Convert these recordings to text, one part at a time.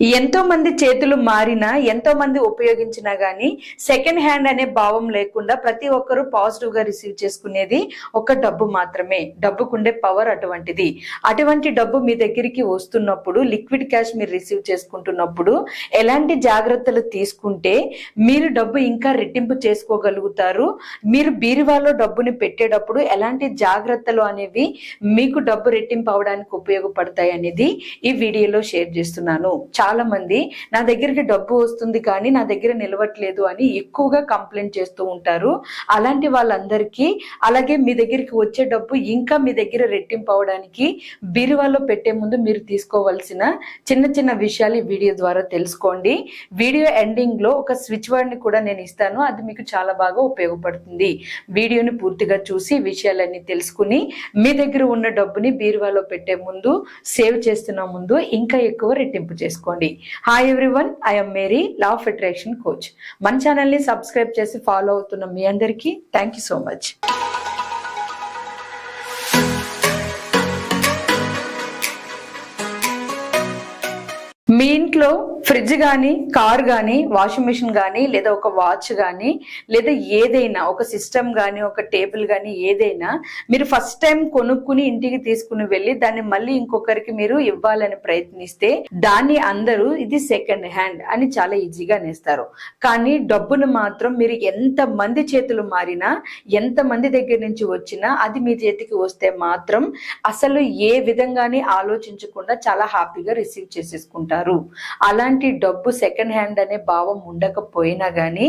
ఎంతో మంది చేతులు మారినా ఎంతో మంది ఉపయోగించినా గానీ సెకండ్ హ్యాండ్ అనే భావం లేకుండా ప్రతి ఒక్కరూ పాజిటివ్ గా రిసీవ్ చేసుకునేది ఒక డబ్బు మాత్రమే. డబ్బుకుండే పవర్ అటువంటిది. అటువంటి డబ్బు మీ దగ్గరికి వస్తున్నప్పుడు, లిక్విడ్ క్యాష్ మీరు రిసీవ్ చేసుకుంటున్నప్పుడు ఎలాంటి జాగ్రత్తలు తీసుకుంటే మీరు డబ్బు ఇంకా రెట్టింపు చేసుకోగలుగుతారు, మీరు బీరువాలో డబ్బుని పెట్టేటప్పుడు ఎలాంటి జాగ్రత్తలు అనేవి మీకు డబ్బు రెట్టింపు అవడానికి ఉపయోగపడతాయి అనేది ఈ వీడియోలో షేర్ చేస్తున్నాను. చాలా మంది నా దగ్గరికి డబ్బు వస్తుంది కానీ నా దగ్గర నిలవట్లేదు అని ఎక్కువగా కంప్లైంట్ చేస్తూ ఉంటారు. అలాంటి వాళ్ళందరికీ, అలాగే మీ దగ్గరికి వచ్చే డబ్బు ఇంకా మీ దగ్గర రెట్టింపు అవడానికి బీరువాలో పెట్టే ముందు మీరు తీసుకోవాల్సిన చిన్న చిన్న విషయాలు ఈ వీడియో ద్వారా తెలుసుకోండి. వీడియో ఎండింగ్ లో ఒక స్విచ్ వర్డ్ ని కూడా నేను ఇస్తాను, అది మీకు చాలా బాగా ఉపయోగపడుతుంది. వీడియోని పూర్తిగా చూసి విషయాలన్నీ తెలుసుకుని మీ దగ్గర ఉన్న డబ్బుని బీరువాలో పెట్టే ముందు, సేవ్ చేస్తున్న ముందు ఇంకా ఎక్కువ రెట్టింపు చేసుకోండి. Hi everyone, I'm Mary, law of attraction coach. మన ఛానల్ ని సబ్స్క్రైబ్ చేసి ఫాలో అవుతున్న మీ అందరికీ థ్యాంక్ యూ సో మచ్. మీ ఇంట్లో ఫ్రిడ్జ్ కానీ, కార్ కానీ, వాషింగ్ మిషన్ కానీ, లేదా ఒక వాచ్ కానీ, లేదా ఏదైనా ఒక సిస్టమ్ కానీ, ఒక టేబుల్ కానీ, ఏదైనా మీరు ఫస్ట్ టైం కొనుక్కుని ఇంటికి తీసుకుని వెళ్ళి దాన్ని మళ్ళీ ఇంకొకరికి మీరు ఇవ్వాలని ప్రయత్నిస్తే దాన్ని అందరూ ఇది సెకండ్ హ్యాండ్ అని చాలా ఈజీగా నేస్తారు. కానీ డబ్బును మాత్రం మీరు ఎంత మంది చేతులు మారినా, ఎంత మంది దగ్గర నుంచి వచ్చినా అది మీ చేతికి వస్తే మాత్రం అసలు ఏ విధంగానే ఆలోచించకుండా చాలా హ్యాపీగా రిసీవ్ చేసేసుకుంటారు. అలాంటి డబ్బు సెకండ్ హ్యాండ్ అనే భావం ఉండకపోయినా గానీ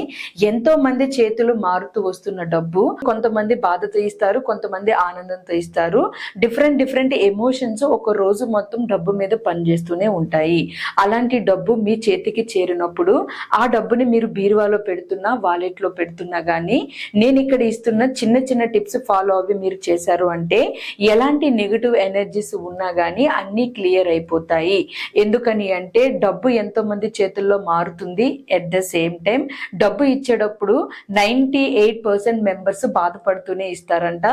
ఎంతో మంది చేతులు మారుతూ వస్తున్న డబ్బు కొంతమంది బాధతో ఇస్తారు, కొంతమంది ఆనందంతో ఇస్తారు. డిఫరెంట్ ఎమోషన్స్ ఒక రోజు మొత్తం డబ్బు మీద పనిచేస్తూనే ఉంటాయి. అలాంటి డబ్బు మీ చేతికి చేరినప్పుడు ఆ డబ్బుని మీరు బీరువాలో పెడుతున్నా, వాలెట్ లో పెడుతున్నా గానీ నేను ఇక్కడ ఇస్తున్న చిన్న చిన్న టిప్స్ ఫాలో అవి మీరు చేశారు అంటే ఎలాంటి నెగటివ్ ఎనర్జీస్ ఉన్నా గానీ అన్ని క్లియర్ అయిపోతాయి. ఎందుకని అంటే డబ్బు ఎంతో మంది చేతుల్లో మారుతుంది. ఎట్ ద సేమ్ టైం డబ్బు ఇచ్చేటప్పుడు 98% మెంబర్స్ బాధపడుతూనే ఇస్తారంట,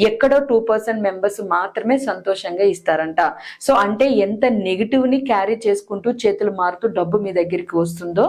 ఎక్కడో 2% మెంబర్స్ మాత్రమే సంతోషంగా ఇస్తారంట. సో అంటే ఎంత నెగిటివ్ ని క్యారీ చేసుకుంటూ చేతులు మారుతూ డబ్బు మీ దగ్గరికి వస్తుందో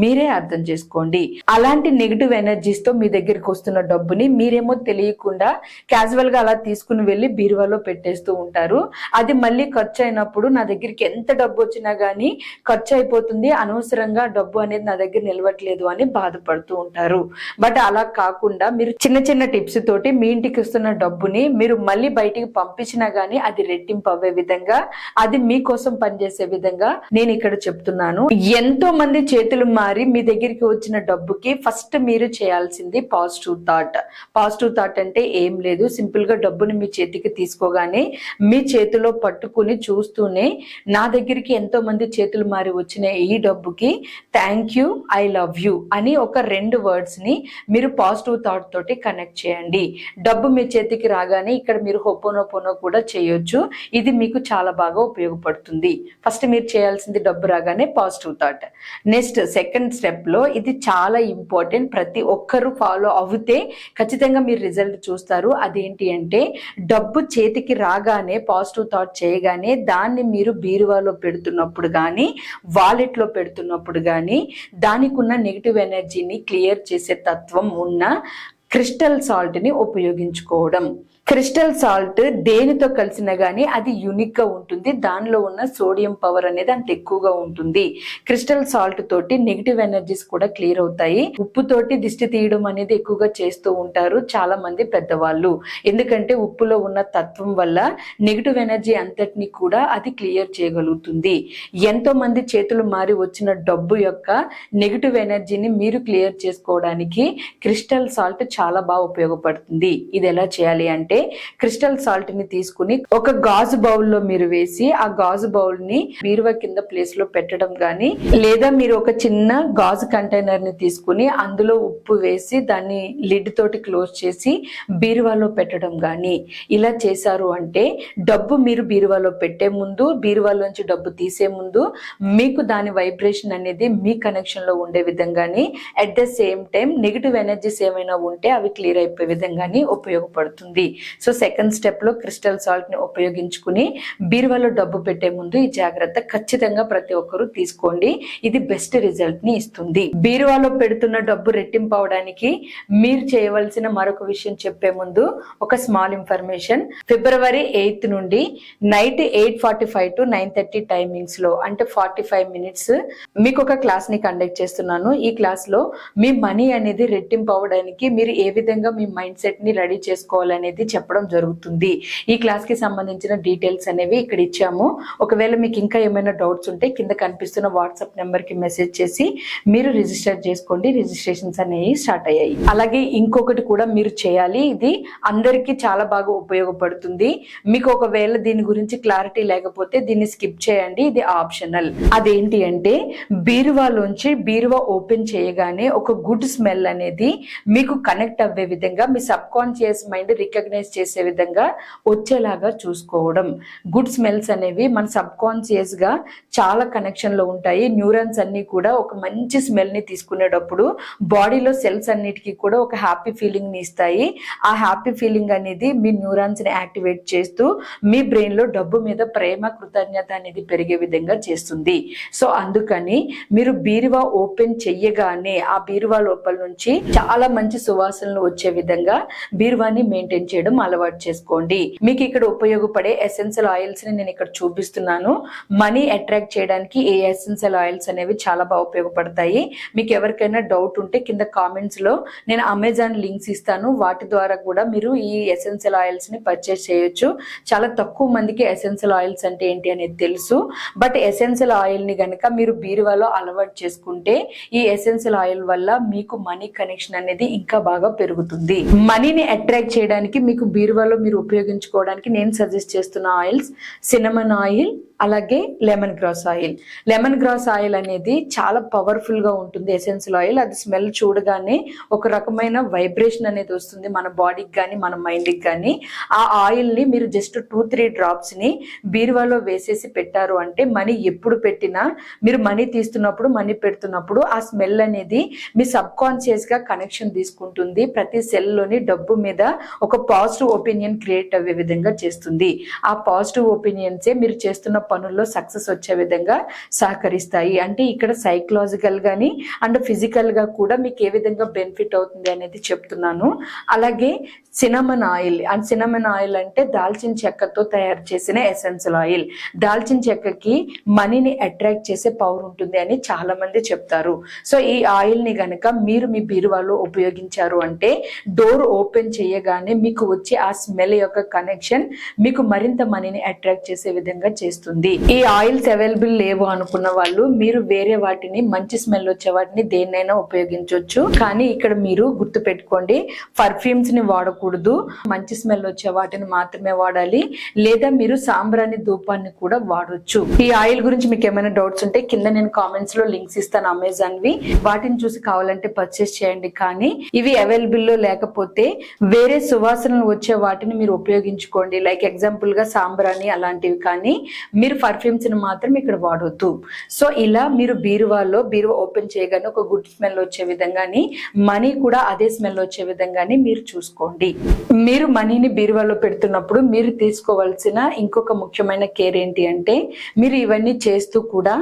మీరే అర్థం చేసుకోండి. అలాంటి నెగిటివ్ ఎనర్జీస్ తో మీ దగ్గరికి వస్తున్న డబ్బుని మీరేమో తెలియకుండా క్యాజువల్ గా అలా తీసుకుని వెళ్ళి బీరువాలో పెట్టేస్తూ ఉంటారు. అది మళ్ళీ ఖర్చు అయినప్పుడు నా దగ్గరికి ఎంత డబ్బు వచ్చినా గానీ ఖర్చు అయిపోతుంది, అనవసరంగా డబ్బు అనేది నా దగ్గర నిలవట్లేదు అని బాధపడుతూ ఉంటారు. బట్ అలా కాకుండా మీరు చిన్న చిన్న టిప్స్ తోటి మీ ఇంటికి వస్తున్న డబ్బుని మీరు మళ్ళీ బయటికి పంపించినా గానీ అది రెట్టింపు అవ్వే విధంగా, అది మీకోసం పనిచేసే విధంగా నేను ఇక్కడ చెప్తున్నాను. ఎంతో మంది చేతులు మారి మీ దగ్గరికి వచ్చిన డబ్బుకి ఫస్ట్ మీరు చేయాల్సింది పాజిటివ్ థాట్. పాజిటివ్ థాట్ అంటే ఏం లేదు, సింపుల్ గా డబ్బుని మీ చేతికి తీసుకోగానే మీ చేతిలో పట్టుకుని చూస్తూనే నా దగ్గరికి ఎంతో మంది చేతులు మారి వచ్చిన ఈ డబ్బుకి thank you, I love you అని ఒక 2 వర్డ్స్ ని మీరు పాజిటివ్ థాట్ తోటి కనెక్ట్ చేయండి. డబ్బు మీ చేతికి రాగానే ఇక్కడ మీరు హోపోనోపోనో కూడా చేయొచ్చు. ఇది మీకు చాలా బాగా ఉపయోగపడుతుంది. ఫస్ట్ మీరు చేయాల్సింది డబ్బు రాగానే positive thought. Next second step లో ఇది చాలా ఇంపార్టెంట్, ప్రతి ఒక్కరూ ఫాలో అవుతే ఖచ్చితంగా మీరు రిజల్ట్ చూస్తారు. అదేంటి అంటే డబ్బు చేతికి రాగానే పాజిటివ్ థాట్ చేయగానే దాన్ని మీరు బీరువాలో పెడుతున్నప్పుడు కానీ, వాలెట్ లో పెడుతున్నప్పుడు కానీ దానికి ఉన్న నెగిటివ్ ఎనర్జీని క్లియర్ చేసే తత్వం ఉన్న క్రిస్టల్ సాల్ట్ ని ఉపయోగించుకోవడం. క్రిస్టల్ సాల్ట్ దేనితో కలిసినా గానీ అది యూనిక్ గా ఉంటుంది. దానిలో ఉన్న సోడియం పవర్ అనేది అంత ఎక్కువగా ఉంటుంది. క్రిస్టల్ సాల్ట్ తోటి నెగిటివ్ ఎనర్జీస్ కూడా క్లియర్ అవుతాయి. ఉప్పు తోటి దిష్టి తీయడం అనేది ఎక్కువగా చేస్తూ ఉంటారు చాలా మంది పెద్దవాళ్ళు. ఎందుకంటే ఉప్పులో ఉన్న తత్వం వల్ల నెగిటివ్ ఎనర్జీ అంతటిని కూడా అది క్లియర్ చేయగలుగుతుంది. ఎంతో మంది చేతులు మారి వచ్చిన డబ్బు యొక్క నెగిటివ్ ఎనర్జీని మీరు క్లియర్ చేసుకోవడానికి క్రిస్టల్ సాల్ట్ చాలా బాగా ఉపయోగపడుతుంది. ఇది ఎలా చేయాలి అంటే క్రిస్టల్ సాల్ట్ ని తీసుకుని ఒక గాజు బౌల్ లో మీరు వేసి ఆ గాజు బౌల్ ని బీరువా కింద ప్లేస్ లో పెట్టడం గానీ, లేదా మీరు ఒక చిన్న గాజు కంటైనర్ ని తీసుకుని అందులో ఉప్పు వేసి దాన్ని లిడ్ తోటి క్లోజ్ చేసి బీరువాలో పెట్టడం గానీ ఇలా చేశారు అంటే డబ్బు మీరు బీరువాలో పెట్టే ముందు, బీరువాలోంచి డబ్బు తీసే ముందు మీకు దాని వైబ్రేషన్ అనేది మీ కనెక్షన్ లో ఉండే విధంగానే, at the same time negative energies ఏమైనా ఉంటే అవి క్లియర్ అయిపోయే విధంగానే ఉపయోగపడుతుంది. సో సెకండ్ స్టెప్ లో క్రిస్టల్ సాల్ట్ ని ఉపయోగించుకుని బీరువాలో డబ్బు పెట్టే ముందు ఈ జాగ్రత్త ఖచ్చితంగా ప్రతి ఒక్కరూ తీసుకోండి. ఇది బెస్ట్ రిజల్ట్ ని ఇస్తుంది. బీరువాలో పెడుతున్న డబ్బు రెట్టింపు అవడానికి మీరు చేయవలసిన మరొక విషయం చెప్పే ముందు ఒక స్మాల్ ఇన్ఫర్మేషన్. ఫిబ్రవరి 8th నుండి నైట్ 8:45 to 9:30 టైమింగ్స్ లో అంటే 45 minutes మీకు ఒక క్లాస్ ని కండక్ట్ చేస్తున్నాను. ఈ క్లాస్ లో మీ మనీ అనేది రెట్టింపు అవడానికి మీరు ఏ విధంగా మీ మైండ్ సెట్ ని రెడీ చేసుకోవాలనేది చెప్పడం జరుగుతుంది. ఈ క్లాస్ కి సంబంధించిన డీటెయిల్స్ అనేవి ఇక్కడ ఇచ్చాము. ఒకవేళ మీకు ఇంకా ఏమైనా డౌట్స్ ఉంటే కింద కనిపిస్తున్న వాట్సాప్ నెంబర్ కి మెసేజ్ చేసి మీరు రిజిస్టర్ చేసుకోండి. రిజిస్ట్రేషన్స్ అనేవి స్టార్ట్ అయ్యాయి. అలాగే ఇంకొకటి కూడా మీరు చేయాలి. ఇది అందరికీ చాలా బాగా ఉపయోగపడుతుంది. మీకు ఒకవేళ దీని గురించి క్లారిటీ లేకపోతే దీన్ని స్కిప్ చేయండి, ఇది ఆప్షనల్. అదేంటి అంటే బీరువాలోంచి బీరువా ఓపెన్ చేయగానే ఒక గుడ్ స్మెల్ అనేది మీకు కనెక్ట్ అవ్వే విధంగా మీ సబ్ కాన్షియస్ మైండ్ రికగ్నైజ్ చేసే విధంగా వచ్చేలాగా చూసుకోవడం. గుడ్ స్మెల్స్ అనేవి మన సబ్ కాన్షియస్ గా చాలా కనెక్షన్ లో ఉంటాయి. న్యూరాన్స్ అన్ని కూడా ఒక మంచి స్మెల్ ని తీసుకునేటప్పుడు బాడీలో సెల్స్ అన్నిటికీ కూడా ఒక హ్యాపీ ఫీలింగ్ ని ఇస్తాయి. ఆ హ్యాపీ ఫీలింగ్ అనేది మీ న్యూరాన్స్ ని యాక్టివేట్ చేస్తూ మీ బ్రెయిన్ లో డబ్బు మీద ప్రేమ కృతజ్ఞత అనేది పెరిగే విధంగా చేస్తుంది. సో అందుకని మీరు బీరువా ఓపెన్ చెయ్యగానే ఆ బీరువా లోపల నుంచి చాలా మంచి సువాసనలు వచ్చే విధంగా బీరువాని మెయింటైన్ చేయడం అలవాటు చేసుకోండి. మీకు ఇక్కడ ఉపయోగపడే ఎసెన్షియల్ ఆయిల్స్ ని నేను ఇక్కడ చూపిస్తున్నాను. మనీ అట్రాక్ట్ చేయడానికి ఏ ఎసెన్షియల్ ఆయిల్స్ అనేవి చాలా బాగా ఉపయోగపడతాయి. మీకు ఎవరికైనా డౌట్ ఉంటే కింద కామెంట్స్ లో నేను అమెజాన్ లింక్స్ ఇస్తాను. వాటి ద్వారా కూడా మీరు ఈ ఎసెన్షియల్ ఆయిల్స్ ని పర్చేస్ చేయొచ్చు. చాలా తక్కువ మందికి ఎసెన్షియల్ ఆయిల్స్ అంటే ఏంటి అనేది తెలుసు. బట్ ఎసెన్షియల్ ఆయిల్ ని గనక మీరు బీరువాలో అలవాటు చేసుకుంటే ఈ ఎసెన్షియల్ ఆయిల్ వల్ల మీకు మనీ కనెక్షన్ అనేది ఇంకా బాగా పెరుగుతుంది. మనీని అట్రాక్ట్ చేయడానికి మీకు బీరువాలో మీరు ఉపయోగించుకోవడానికి నేను సజెస్ట్ చేస్తున్న ఆయిల్స్ సినమన్ ఆయిల్, అలాగే lemon grass oil. Lemon grass oil అనేది చాలా పవర్ఫుల్ గా ఉంటుంది ఎసెన్షియల్ ఆయిల్. అది స్మెల్ చూడగానే ఒక రకమైన వైబ్రేషన్ అనేది వస్తుంది మన బాడీకి కానీ మన మైండ్కి కానీ. ఆ ఆయిల్ ని మీరు జస్ట్ 2-3 drops ని బీరువాలో వేసేసి పెట్టారు అంటే మనీ ఎప్పుడు పెట్టినా మీరు మనీ తీస్తున్నప్పుడు మనీ పెడుతున్నప్పుడు ఆ స్మెల్ అనేది మీ సబ్ కాన్షియస్ గా కనెక్షన్ తీసుకుంటుంది. ప్రతి సెల్ లోని డబ్బు మీద ఒక పాజిటివ్ ఒపీనియన్ క్రియేట్ అయ్యే విధంగా చేస్తుంది. ఆ పాజిటివ్ ఒపీనియన్సే మీరు చేస్తున్న పనుల్లో సక్సెస్ వచ్చే విధంగా సహకరిస్తాయి. అంటే ఇక్కడ సైకలాజికల్ గానీ అండ్ ఫిజికల్ గా కూడా మీకు ఏ విధంగా బెనిఫిట్ అవుతుంది అనేది చెప్తున్నాను. అలాగే cinnamon oil, and cinnamon oil అంటే దాల్చిన చెక్కతో తయారు చేసిన ఎసెన్షియల్ ఆయిల్. దాల్చిన చెక్కకి మనీని అట్రాక్ట్ చేసే పవర్ ఉంటుంది అని చాలా మంది చెప్తారు. సో ఈ ఆయిల్ ని గనక మీరు మీ బీరువాలో ఉపయోగించారు అంటే డోర్ ఓపెన్ చేయగానే మీకు వచ్చే ఆ స్మెల్ యొక్క కనెక్షన్ మీకు మరింత మనీని అట్రాక్ట్ చేసే విధంగా చేస్తుంది. ఈ ఆయిల్స్ అవైలబుల్ లేవు అనుకున్న వాళ్ళు మీరు వేరే వాటిని, మంచి స్మెల్ వచ్చే వాటిని దేన్నైనా ఉపయోగించవచ్చు. కానీ ఇక్కడ మీరు గుర్తు పెట్టుకోండి, పర్ఫ్యూమ్స్ ని వాడకూడదు. మంచి స్మెల్ వచ్చే వాటిని మాత్రమే వాడాలి. లేదా మీరు సాంబ్రాణి ధూపాన్ని కూడా వాడొచ్చు. ఈ ఆయిల్ గురించి మీకు ఏమైనా డౌట్స్ ఉంటే కింద నేను కామెంట్స్ లో లింక్స్ ఇస్తాను అమెజాన్ వి. వాటిని చూసి కావాలంటే పర్చేస్ చేయండి. కానీ ఇవి అవైలబుల్ లో లేకపోతే వేరే సువాసనలు వచ్చే వాటిని మీరు ఉపయోగించుకోండి. లైక్ ఎగ్జాంపుల్ గా సాంబ్రాణి అలాంటివి. కానీ మీరు పర్ఫ్యూమ్స్ ని మాత్రం ఇక్కడ వాడొద్దు. సో ఇలా మీరు బీరువా ఓపెన్ చేయగానే ఒక గుడ్ స్మెల్ వచ్చే విధంగాని, మనీ కూడా అదే స్మెల్ వచ్చే విధంగాని మీరు చూసుకోండి. మీరు మనీని బీరువాలో పెడుతున్నప్పుడు మీరు తీసుకోవాల్సిన ఇంకొక ముఖ్యమైన కేర్ ఏంటి అంటే మీరు ఇవన్నీ చేస్తూ కూడా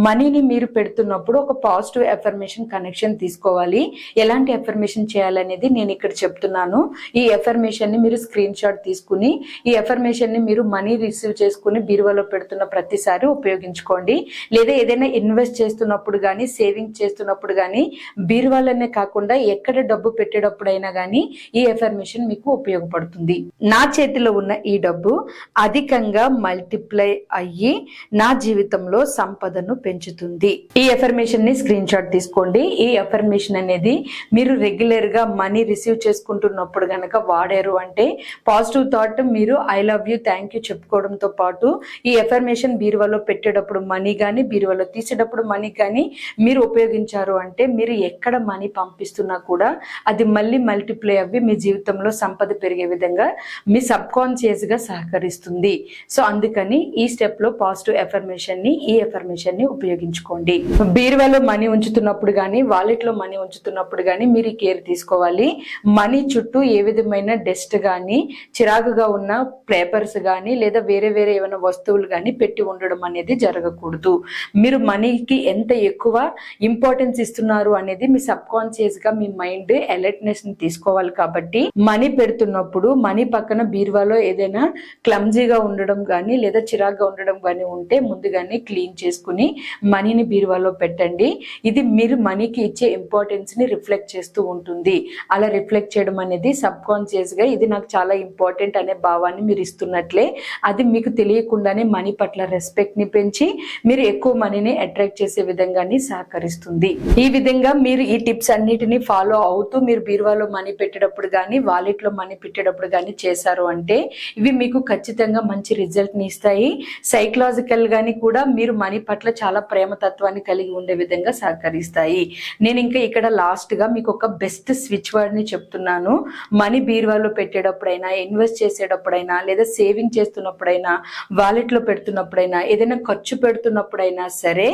మనీని మీరు పెడుతున్నప్పుడు ఒక పాజిటివ్ ఎఫర్మేషన్ కనెక్షన్ తీసుకోవాలి. ఎలాంటి ఎఫర్మేషన్ చేయాలనేది నేను ఇక్కడ చెప్తున్నాను. ఈ ఎఫర్మేషన్ ని మీరు స్క్రీన్ షాట్ తీసుకుని ఈ ఎఫర్మేషన్ ని మీరు మనీ రిసీవ్ చేసుకుని బీరువాలో పెడుతున్న ప్రతిసారి ఉపయోగించుకోండి. లేదా ఏదైనా ఇన్వెస్ట్ చేస్తున్నప్పుడు కానీ, సేవింగ్ చేస్తున్నప్పుడు కానీ, బీరువాలనే కాకుండా ఎక్కడ డబ్బు పెట్టేటప్పుడైనా కానీ ఈ ఎఫర్మేషన్ మీకు ఉపయోగపడుతుంది. నా చేతిలో ఉన్న ఈ డబ్బు అధికంగా మల్టిప్లై అయ్యి నా జీవితంలో సంపదను పెంచుతుంది. ఈ ఎఫర్మేషన్ ని స్క్రీన్ షాట్ తీసుకోండి. ఈ ఎఫర్మేషన్ అనేది మీరు రెగ్యులర్ గా మనీ రిసీవ్ చేసుకుంటున్నప్పుడు గనక వాడారు అంటే పాజిటివ్ థాట్ మీరు I love you, thank you చెప్పుకోవడంతో పాటు ఈ ఎఫర్మేషన్ బీరువాలో పెట్టేటప్పుడు మనీ కానీ బీరువాలో తీసేటప్పుడు మనీ కానీ మీరు ఉపయోగించారు అంటే మీరు ఎక్కడ మనీ పంపిస్తున్నా కూడా అది మళ్ళీ మల్టిప్లై అవ్వి మీ జీవితంలో సంపద పెరిగే విధంగా మీ సబ్ కాన్షియస్ గా సహకరిస్తుంది. సో అందుకని ఈ స్టెప్ లో పాజిటివ్ ఎఫర్మేషన్ ని ఈ ఎఫర్మేషన్ ని ఉపయోగించుకోండి. బీరువాలో మనీ ఉంచుతున్నప్పుడు కానీ వాలెట్ లో మనీ ఉంచుతున్నప్పుడు కానీ మీరు కేర్ తీసుకోవాలి. మనీ చుట్టూ ఏ విధమైన డస్ట్ కానీ చిరాకుగా ఉన్న పేపర్స్ కానీ లేదా వేరే ఏమైనా వస్తువులు కానీ పెట్టి ఉండడం అనేది జరగకూడదు. మీరు మనీకి ఎంత ఎక్కువ ఇంపార్టెన్స్ ఇస్తున్నారు అనేది మీ సబ్ కాన్షియస్ గా మీ మైండ్ అలర్ట్నెస్ ని తీసుకోవాలి. కాబట్టి మనీ పెడుతున్నప్పుడు మనీ పక్కన బీరువాలో ఏదైనా క్లమ్జీగా ఉండడం కానీ లేదా చిరాకుగా ఉండడం కానీ ఉంటే ముందుగానే క్లీన్ చేసుకుని మనీని బీరువాలో పెట్టండి. ఇది మీరు మనీకి ఇచ్చే ఇంపార్టెన్స్ ని రిఫ్లెక్ట్ చేస్తూ ఉంటుంది. అలా రిఫ్లెక్ట్ చేయడం అనేది సబ్ కాన్షియస్ గా ఇది నాకు చాలా ఇంపార్టెంట్ అనే భావాన్ని మీరు ఇస్తున్నట్లే. అది మీకు తెలియకుండానే మనీ పట్ల రెస్పెక్ట్ ని పెంచి మీరు ఎక్కువ మనీని అట్రాక్ట్ చేసే విధంగానే సహకరిస్తుంది. ఈ విధంగా మీరు ఈ టిప్స్ అన్నిటిని ఫాలో అవుతూ మీరు బీరువాలో మనీ పెట్టేటప్పుడు కానీ వాలెట్ లో మనీ పెట్టేటప్పుడు కానీ చేశారు అంటే ఇవి మీకు ఖచ్చితంగా మంచి రిజల్ట్ ని ఇస్తాయి. సైకలాజికల్ గాని కూడా మీరు మనీ పట్ల చాలా ప్రేమతత్వాన్ని కలిగి ఉండే విధంగా సహకరిస్తాయి. నేను ఇంకా ఇక్కడ లాస్ట్ గా మీకు ఒక బెస్ట్ స్విచ్ వర్డ్ ని చెప్తున్నాను. మనీ బీరువాలో పెట్టేటప్పుడైనా ఇన్వెస్ట్ చేసేటప్పుడైనా లేదా సేవింగ్ చేస్తున్నప్పుడైనా వాలెట్ లో పెడుతున్నప్పుడైనా ఏదైనా ఖర్చు పెడుతున్నప్పుడైనా సరే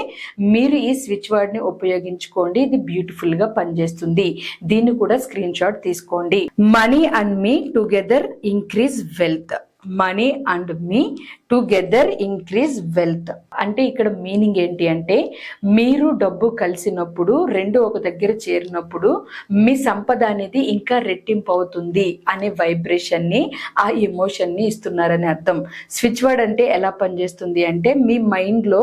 మీరు ఈ స్విచ్ వర్డ్ ని ఉపయోగించుకోండి. ఇది బ్యూటిఫుల్ గా పనిచేస్తుంది. దీన్ని కూడా స్క్రీన్ షాట్ తీసుకోండి. Money and me together increase wealth. Money and me together increase wealth అంటే ఇక్కడ మీనింగ్ ఏంటి అంటే మీరు డబ్బు కలిసినప్పుడు రెండు ఒక దగ్గర చేరినప్పుడు మీ సంపద అనేది ఇంకా రెట్టింపు అవుతుంది అనే వైబ్రేషన్ ని ఆ ఎమోషన్ ని ఇస్తున్నారని అర్థం. స్విచ్ వర్డ్ అంటే ఎలా పనిచేస్తుంది అంటే మీ మైండ్ లో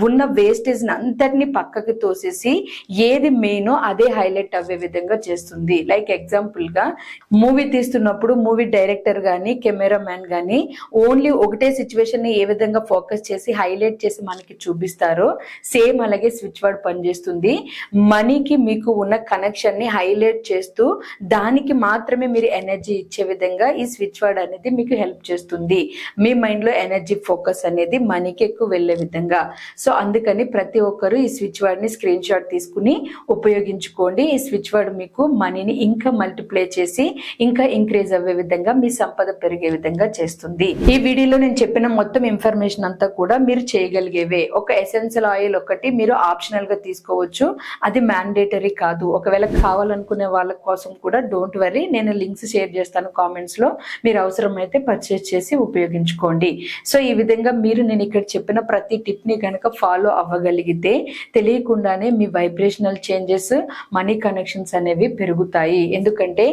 ఉన్న వేస్టేజ్ అంతటిని పక్కకి తోసేసి ఏది మెయినో అదే హైలైట్ అవ్వే విధంగా చేస్తుంది. లైక్ ఎగ్జాంపుల్ గా మూవీ తీస్తున్నప్పుడు మూవీ డైరెక్టర్ గానీ కెమెరా మ్యాన్ గానీ ఓన్లీ ఒకటే సిచ్యువేషన్ ని ఏ విధంగా ఫోకస్ చేసి హైలైట్ చేసి మనకి చూపిస్తారో సేమ్ అలాగే స్విచ్ వర్డ్ పనిచేస్తుంది. మనీకి మీకు ఉన్న కనెక్షన్ ని హైలైట్ చేస్తూ దానికి మాత్రమే మీరు ఎనర్జీ ఇచ్చే విధంగా ఈ స్విచ్ వర్డ్ అనేది మీకు హెల్ప్ చేస్తుంది. మీ మైండ్ లో ఎనర్జీ ఫోకస్ అనేది మనీకి ఎక్కువ వెళ్లే విధంగా. సో అందుకని ప్రతి ఒక్కరు ఈ స్విచ్ వర్డ్ ని స్క్రీన్ షాట్ తీసుకుని ఉపయోగించుకోండి. ఈ స్విచ్ వర్డ్ మీకు మనీని ఇంకా మల్టిప్లై చేసి ఇంకా ఇంక్రీజ్ అవ్వే విధంగా మీ సంపద పెరిగే విధంగా చేస్తుంది. ఈ వీడియోలో నేను చెప్పిన మొత్తం ఇన్ఫర్మేషన్ అంతా కూడా మీరు చేయగలిగేవే. ఒక ఎసెన్షియల్ ఆయిల్ ఒకటి మీరు ఆప్షనల్ గా తీసుకోవచ్చు, అది మ్యాండేటరీ కాదు. ఒకవేళ కావాలనుకునే వాళ్ళ కోసం కూడా డోంట్ వరీ, నేను లింక్స్ షేర్ చేస్తాను కామెంట్స్ లో, మీరు అవసరమైతే పర్చేస్ చేసి ఉపయోగించుకోండి. సో ఈ విధంగా మీరు నేను ఇక్కడ చెప్పిన ప్రతి టిప్ ని కనుక ఫాలో అవ్వగలిగితే తెలియకుండానే మీ వైబ్రేషనల్ చేంజెస్ మనీ కనెక్షన్స్ అనేవి పెరుగుతాయి. ఎందుకంటే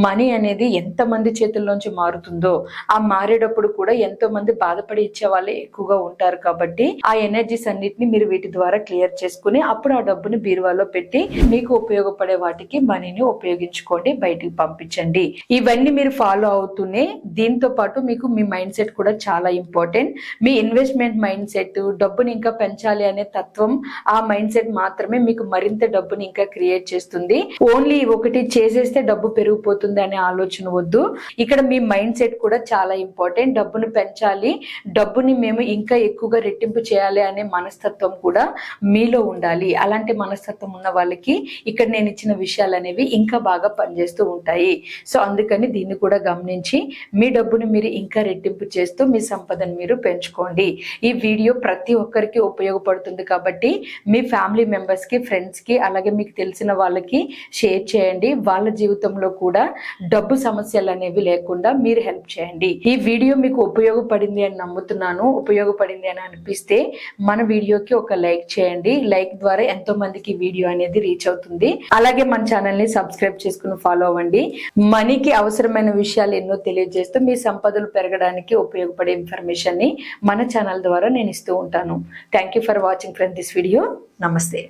మనీ అనేది ఎంత మంది చేతుల్లోంచి మారుతుందో ఆ మారేటప్పుడు కూడా ఎంతో మంది బాధపడి ఇచ్చే వాళ్ళే ఎక్కువగా ఉంటారు. కాబట్టి ఆ ఎనర్జీస్ అన్నిటిని మీరు వీటి ద్వారా క్లియర్ చేసుకుని అప్పుడు ఆ డబ్బుని బీరువాలో పెట్టి మీకు ఉపయోగపడే వాటికి మనీని ఉపయోగించుకోండి, బయటికి పంపించండి. ఇవన్నీ మీరు ఫాలో అవుతూనే దీంతో పాటు మీకు మీ మైండ్ సెట్ కూడా చాలా ఇంపార్టెంట్. మీ ఇన్వెస్ట్మెంట్ మైండ్ సెట్, డబ్బుని ఇంకా పెంచాలి అనే తత్వం, ఆ మైండ్ సెట్ మాత్రమే మీకు మరింత డబ్బుని ఇంకా క్రియేట్ చేస్తుంది. ఓన్లీ ఒకటి చేసేస్తే డబ్బు పెరిగిపోతుంది అనే ఆలోచన వద్దు. ఇక్కడ మీ మైండ్ సెట్ కూడా చాలా ఇంపార్టెంట్. డబ్బును పెంచాలి, డబ్బుని మేము ఇంకా ఎక్కువగా రెట్టింపు చేయాలి అనే మనస్తత్వం కూడా మీలో ఉండాలి. అలాంటి మనస్తత్వం ఉన్న వాళ్ళకి ఇక్కడ నేను ఇచ్చిన విషయాలు అనేవి ఇంకా బాగా పనిచేస్తూ ఉంటాయి. సో అందుకని దీన్ని కూడా గమనించి మీ డబ్బుని మీరు ఇంకా రెట్టింపు చేస్తూ మీ సంపదను మీరు పెంచుకోండి. ఈ వీడియో ప్రతి ఒక్కరికి ఉపయోగపడుతుంది కాబట్టి మీ ఫ్యామిలీ మెంబర్స్ కి, ఫ్రెండ్స్ కి, అలాగే మీకు తెలిసిన వాళ్ళకి షేర్ చేయండి. వాళ్ళ జీవితంలో కూడా డబ్బు సమస్యలు అనేవి లేకుండా మీరు హెల్ప్ చేయండి. ఈ వీడియో మీకు ఉపయోగపడింది అని నమ్ముతున్నాను. ఉపయోగపడింది అని అనిపిస్తే మన వీడియోకి ఒక లైక్ చేయండి. లైక్ ద్వారా ఎంతో మందికి వీడియో అనేది రీచ్ అవుతుంది. అలాగే మన ఛానల్ ని సబ్స్క్రైబ్ చేసుకుని ఫాలో అవ్వండి. మనీకి అవసరమైన విషయాలు ఎన్నో తెలియజేస్తూ మీ సంపదలు పెరగడానికి ఉపయోగపడే ఇన్ఫర్మేషన్ ని మన ఛానల్ ద్వారా నేను ఇస్తూ ఉంటాను. Thank you for watching friend this video. నమస్తే.